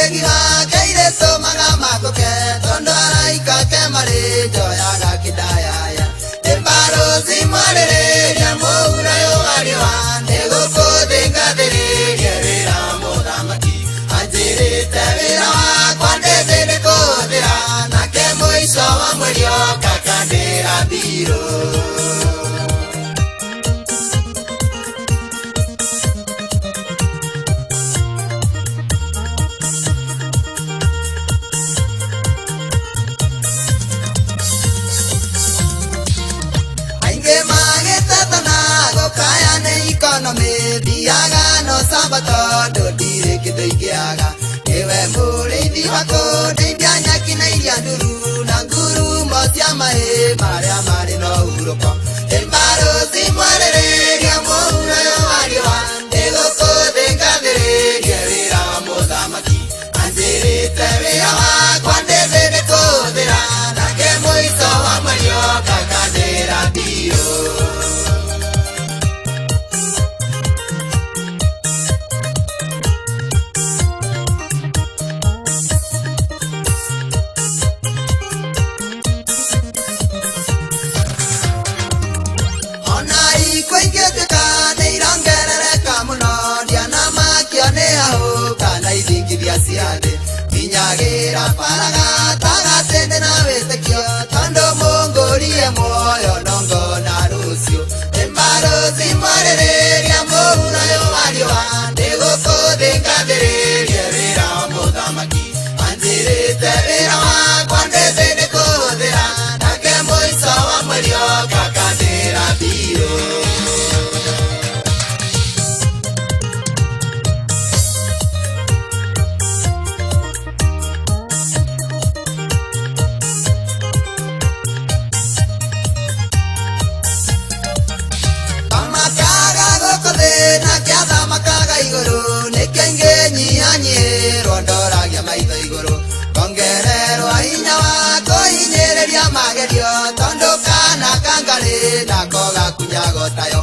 Magi Keire so Magamako ke Tondara Ika Kemare Joya Kidaya Embaro Simare Yamoura Yoariwa Nego Kodenga Dere Yerira Modamaki Anjere Tevira Quante Zene Kodera Nakemo Isawa Murio Kakandera Biro Diaga no sabato do dire che doi chiaga Ewe muri di bako Dei biagna chi nei yanduru Nanguru mo siama e mare amare no uropo El baro si muore re Diamo una yo ariwa Ego ko de cadere Diavira mo damaki Anjere tevira wa Quante se de kodera Nake mo iso wa mario Kakadera tiro Viñaguera para taga sende na vestekio Tando mongolie moyo nongo narusio Embaro si muere riamo una yo ariwa Nego kode kadere Yerira modamaki Anjire tevira wa Quante sende kodera Nake moisa wa mario Kakadera biro Tondo kana kangale na koga kunyago tayo